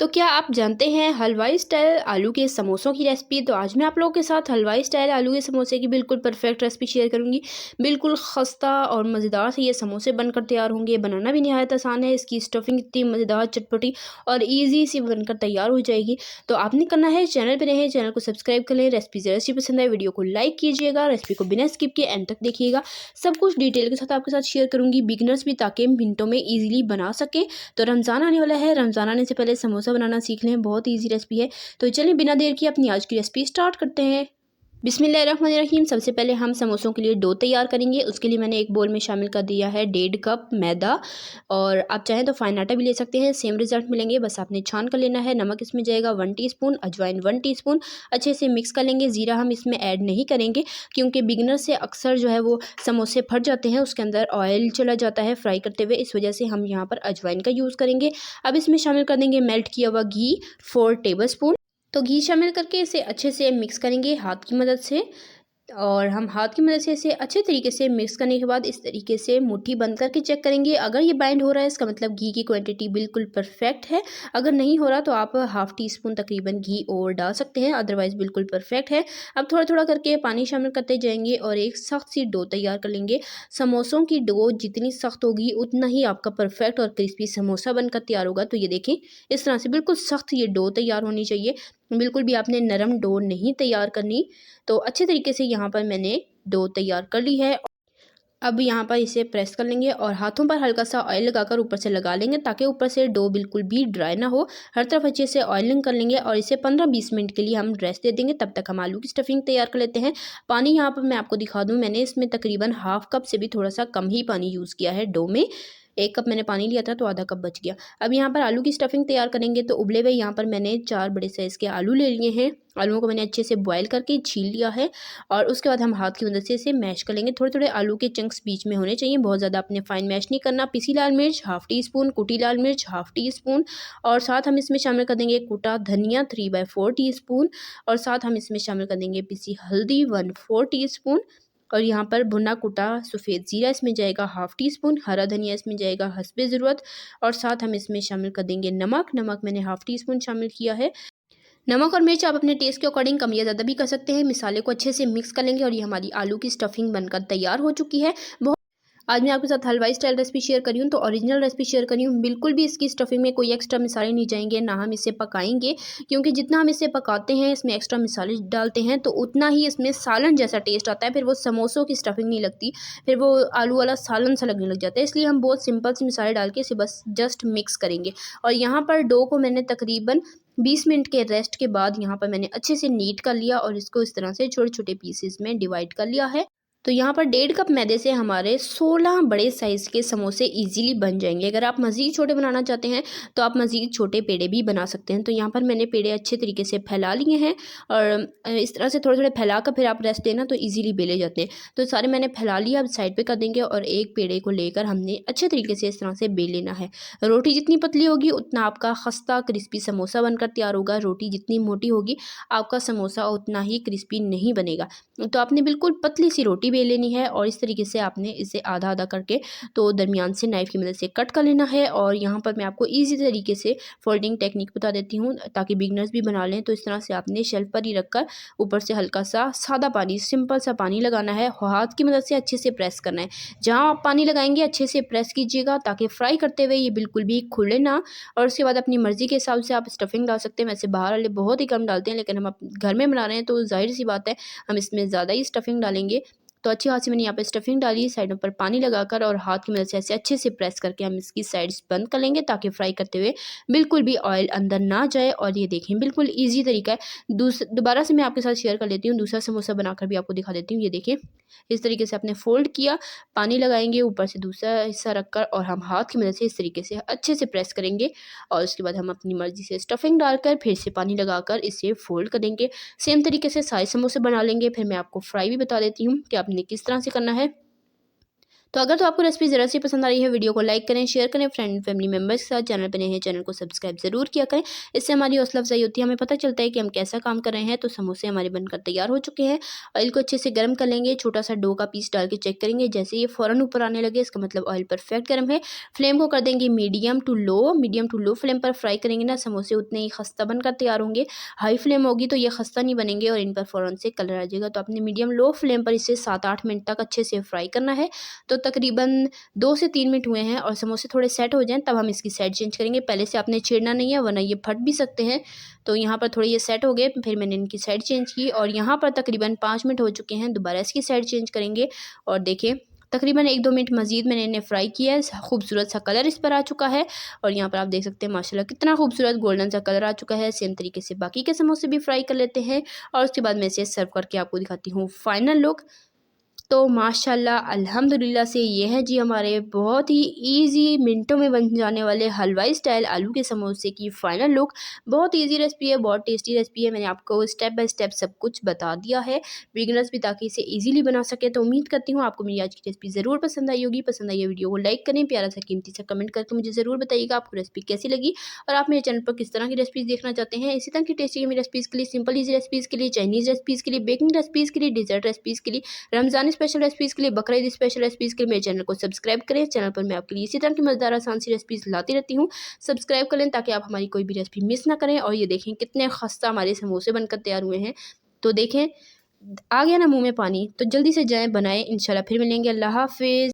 तो क्या आप जानते हैं हलवाई स्टाइल आलू के समोसों की रेसिपी। तो आज मैं आप लोगों के साथ हलवाई स्टाइल आलू के समोसे की बिल्कुल परफेक्ट रेसिपी शेयर करूंगी। बिल्कुल खस्ता और मज़ेदार से ये समोसे बनकर तैयार होंगे। बनाना भी नहायत आसान है। इसकी स्टफिंग इतनी मज़ेदार, चटपटी और ईजी सी बनकर तैयार हो जाएगी। तो आपने करना है, चैनल पर रहे, चैनल को सब्सक्राइब कर लें। रेसिपी जरा सी पसंद है, वीडियो को लाइक कीजिएगा। रेसिपी को बिना स्किप किए एंड तक देखिएगा। सब कुछ डिटेल के साथ आपके साथ शेयर करूंगी, बिगिनर्स भी, ताकि मिनटों में ईजिली बना सकें। तो रमज़ान आने वाला है, रमज़ान आने से पहले समोसा बनाना सीख लें। बहुत ईजी रेसिपी है। तो चलिए बिना देर किए अपनी आज की रेसिपी स्टार्ट करते हैं। बिस्मिल्लाहिर्रहमानिर्रहीम। सबसे पहले हम समोसों के लिए डो तैयार करेंगे। उसके लिए मैंने एक बोल में शामिल कर दिया है 1.5 कप मैदा, और आप चाहें तो फाइन आटा भी ले सकते हैं, सेम रिजल्ट मिलेंगे। बस आपने छान कर लेना है। नमक इसमें जाएगा 1 टीस्पून, अजवाइन 1 टीस्पून। अच्छे से मिक्स कर लेंगे। ज़ीरा हम इसमें ऐड नहीं करेंगे क्योंकि बिगिनर से अक्सर जो है वो समोसे फट जाते हैं, उसके अंदर ऑयल चला जाता है फ्राई करते हुए। इस वजह से हम यहाँ पर अजवाइन का यूज़ करेंगे। अब इसमें शामिल कर देंगे मेल्ट किया हुआ घी 4 टेबल स्पून। तो घी शामिल करके इसे अच्छे से मिक्स करेंगे हाथ की मदद से। और हम हाथ की मदद से इसे अच्छे तरीके से मिक्स करने के बाद इस तरीके से मुट्ठी बंद करके चेक करेंगे। अगर ये बाइंड हो रहा है, इसका मतलब घी की क्वांटिटी बिल्कुल परफेक्ट है। अगर नहीं हो रहा तो आप हाफ़ टी स्पून तकरीबन घी और डाल सकते हैं, अदरवाइज़ बिल्कुल परफेक्ट है। अब थोड़ा थोड़ा करके पानी शामिल करते जाएंगे और एक सख्त सी डो तैयार कर लेंगे। समोसों की डो जितनी सख्त होगी उतना ही आपका परफेक्ट और क्रिस्पी समोसा बनकर तैयार होगा। तो ये देखें, इस तरह से बिल्कुल सख्त ये डो तैयार होनी चाहिए। बिल्कुल भी आपने नरम डो नहीं तैयार करनी। तो अच्छे तरीके से यहाँ पर मैंने डो तैयार कर ली है। अब यहाँ पर इसे प्रेस कर लेंगे और हाथों पर हल्का सा ऑयल लगाकर ऊपर से लगा लेंगे, ताकि ऊपर से डो बिल्कुल भी ड्राई ना हो। हर तरफ अच्छे से ऑयलिंग कर लेंगे और इसे 15-20 मिनट के लिए हम रेस्ट दे देंगे। तब तक हम आलू की स्टफिंग तैयार कर लेते हैं। पानी यहाँ पर मैं आपको दिखा दूँ, मैंने इसमें तकरीबन हाफ कप से भी थोड़ा सा कम ही पानी यूज़ किया है डो में। 1 कप मैंने पानी लिया था तो आधा कप बच गया। अब यहाँ पर आलू की स्टफिंग तैयार करेंगे। तो उबले हुए यहाँ पर मैंने 4 बड़े साइज़ के आलू ले लिए हैं। आलूओं को मैंने अच्छे से बॉयल करके छील लिया है और उसके बाद हम हाथ की मदद से इसे मैश कर लेंगे। थोड़े थोड़े आलू के चंक्स बीच में होने चाहिए, बहुत ज़्यादा अपने फाइन मैश नहीं करना। पिसी लाल मिर्च हाफ़ टी स्पून, कुटी लाल मिर्च हाफ़ टी स्पून, और साथ हम इसमें शामिल कर देंगे कुटा धनिया 3/4 टी स्पून, और साथ हम इसमें शामिल कर देंगे पिसी हल्दी 1/4 टी स्पून, और यहाँ पर भुना कुटा सफ़ेद ज़ीरा इसमें जाएगा हाफ़ टी स्पून, हरा धनिया इसमें जाएगा हस्बे ज़रूरत, और साथ हम इसमें शामिल कर देंगे नमक। नमक मैंने हाफ़ टी स्पून शामिल किया है। नमक और मिर्च आप अपने टेस्ट के अकॉर्डिंग कम या ज़्यादा भी कर सकते हैं। मिसाले को अच्छे से मिक्स कर लेंगे और ये हमारी आलू की स्टफिंग बनकर तैयार हो चुकी है। आज मैं आपके साथ हलवाई स्टाइल रेसिपी शेयर करी हूँ, तो ओरिजिनल रेसिपी शेयर करी हूँ। बिल्कुल भी इसकी स्टफिंग में कोई एक्स्ट्रा मिसाले नहीं जाएंगे, ना हम इसे पकाएंगे, क्योंकि जितना हम इसे पकाते हैं, इसमें एक्स्ट्रा मिसाले डालते हैं, तो उतना ही इसमें सालन जैसा टेस्ट आता है। फिर वो समोसों की स्टफिंग नहीं लगती, फिर वो आलू वाला सालन सा लगने लग जाता है। इसलिए हम बहुत सिंपल से मिसाले डाल के इसे बस जस्ट मिक्स करेंगे। और यहाँ पर डो को मैंने तकरीबन 20 मिनट के रेस्ट के बाद यहाँ पर मैंने अच्छे से नीट कर लिया और इसको इस तरह से छोटे छोटे पीसेस में डिवाइड कर लिया है। तो यहाँ पर 1.5 कप मैदे से हमारे 16 बड़े साइज़ के समोसे इजीली बन जाएंगे। अगर आप मज़ीद छोटे बनाना चाहते हैं तो आप मज़ीद छोटे पेड़े भी बना सकते हैं। तो यहाँ पर मैंने पेड़े अच्छे तरीके से फैला लिए हैं और इस तरह से थोड़े थोड़े फैला कर फिर आप रेस्ट देना तो इजीली बेले जाते हैं। तो सारे मैंने फैला लिया। अब साइड पे कर देंगे और एक पेड़े को लेकर हमने अच्छे तरीके से इस तरह से बेल लेना है। रोटी जितनी पतली होगी उतना आपका खस्ता क्रिस्पी समोसा बनकर तैयार होगा। रोटी जितनी मोटी होगी आपका समोसा उतना ही क्रिस्पी नहीं बनेगा। तो आपने बिल्कुल पतली सी रोटी बेल लेनी है और इस तरीके से आपने इसे आधा आधा करके तो दरमियान से नाइफ़ की मदद से कट कर लेना है। और यहाँ पर मैं आपको ईजी तरीके से फोल्डिंग टेक्निक बता देती हूँ ताकि बिगनर्स भी बना लें। तो इस तरह से आपने शेल्फ पर ही रखकर ऊपर से हल्का सा सादा पानी, सिंपल सा पानी लगाना है। हाथ की मदद से अच्छे से प्रेस करना है। जहाँ आप पानी लगाएंगे अच्छे से प्रेस कीजिएगा ताकि फ्राई करते हुए ये बिल्कुल भी खुले ना। और उसके बाद अपनी मर्ज़ी के हिसाब से आप स्टफिंग डाल सकते हैं। वैसे बाहर वाले बहुत ही कम डालते हैं, लेकिन हम घर में बना रहे हैं तो ज़ाहिर सी बात है हम इसमें ज़्यादा ही स्टफिंग डालेंगे। तो अच्छी खासी मैंने यहाँ पे स्टफिंग डाली, साइडों पर पानी लगाकर और हाथ की मदद से ऐसे अच्छे से प्रेस करके हम इसकी साइड्स बंद कर लेंगे ताकि फ्राई करते हुए बिल्कुल भी ऑयल अंदर ना जाए। और ये देखें बिल्कुल ईजी तरीका है। दोबारा से मैं आपके साथ शेयर कर लेती हूँ, दूसरा समोसा बनाकर भी आपको दिखा देती हूँ। ये देखें, इस तरीके से आपने फोल्ड किया, पानी लगाएंगे, ऊपर से दूसरा हिस्सा रखकर और हम हाथ की मदद से इस तरीके से अच्छे से प्रेस करेंगे। और उसके बाद हम अपनी मर्ज़ी से स्टफिंग डालकर फिर से पानी लगाकर इसे फोल्ड करेंगे। सेम तरीके से सारे समोसे बना लेंगे। फिर मैं आपको फ्राई भी बता देती हूँ कि आपने किस तरह से करना है। तो अगर तो आपको रेसिपी ज़रा सी पसंद आ रही है, वीडियो को लाइक करें, शेयर करें फ्रेंड फैमिली मेम्बर्स के साथ। चैनल पर नए हैं, चैनल को सब्सक्राइब ज़रूर किया करें। इससे हमारी हौसला अफजाई होती है, हमें पता चलता है कि हम कैसा काम कर रहे हैं। तो समोसे हमारे बनकर तैयार हो चुके हैं। ऑयल को अच्छे से गर्म कर लेंगे, छोटा सा डो का पीस डाल के चेक करेंगे। जैसे ये फ़ौरन ऊपर आने लगे, इसका मतलब ऑयल परफेक्ट गर्म है। फ्लेम को कर देंगे मीडियम टू लो फ्लेम पर फ्राई करेंगे ना, समोसे उतने ही खस्ता बनकर तैयार होंगे। हाई फ्लेम होगी तो ये खस्ता नहीं बनेंगे और इन पर फ़ौरन से कलर आ जाएगा। तो अपने मीडियम लो फ्लेम पर इसे 7-8 मिनट तक अच्छे से फ्राई करना है। तो तकरीबन 2 से 3 मिनट हुए हैं और समोसे थोड़े सेट हो जाएँ तब हम इसकी साइड चेंज करेंगे। पहले से आपने छेड़ना नहीं है वरना ये फट भी सकते हैं। तो यहाँ पर थोड़े ये सेट हो गए, फिर मैंने इनकी साइड चेंज की और यहाँ पर तकरीबन 5 मिनट हो चुके हैं। दोबारा इसकी साइड चेंज करेंगे और देखिए तकरीबन 1-2 मिनट मज़ीद मैंने इन्हें फ्राई किया है। खूबसूरत सा कलर इस पर आ चुका है और यहाँ पर आप देख सकते हैं माशाल्लाह कितना खूबसूरत गोल्डन सा कलर आ चुका है। सेम तरीके से बाकी के समोसे भी फ्राई कर लेते हैं और उसके बाद मैं इसे सर्व करके आपको दिखाती हूँ फाइनल लुक। तो माशाल्लाह अल्हम्दुलिल्लाह से ये है जी हमारे बहुत ही ईज़ी मिनटों में बन जाने वाले हलवाई स्टाइल आलू के समोसे की फ़ाइनल लुक। बहुत ईज़ी रेसिपी है, बहुत टेस्टी रेसिपी है। मैंने आपको स्टेप बाय स्टेप सब कुछ बता दिया है, बिगिनर्स भी ताकि इसे ईज़िली बना सकें। तो उम्मीद करती हूँ आपको मेरी आज की रेसिपी ज़रूर पसंद आई होगी। पसंद आई है वीडियो को लाइक करें, प्यारा सा कीमती सा कमेंट करके मुझे ज़रूर बताइएगा आपको रेसिपी कैसी लगी और आप मेरे चैनल पर किस तरह की रेसिपीज़ देखना चाहते हैं। इसी तरह की टेस्टी यम्मी रेसिपीज़ के लिए, सिंपल ईज़ी रेसिपीज़ के लिए, चाइनीज़ रेसिपीज़ के लिए, बेकिंग रेसिपीज़ के लिए, डेज़र्ट रेसिपीज़ के लिए, रमज़ान स्पेशल रेसिपीज़ के लिए, बकरीद स्पेशल रेसिपीज़ के लिए मेरे चैनल को सब्सक्राइब करें। चैनल पर मैं आपके लिए इसी तरह की मज़ेदार आसान सी रेसिपीज़ लाती रहती हूँ। सब्सक्राइब कर लें ताकि आप हमारी कोई भी रेसिपी मिस ना करें। और ये देखें कितने खस्ता हमारे समोसे बनकर तैयार हुए हैं। तो देखें आ गया ना मुँह में पानी, तो जल्दी से जाएँ बनाएँ। इंशाल्लाह फिर मिलेंगे। अल्लाह हाफ़िज़।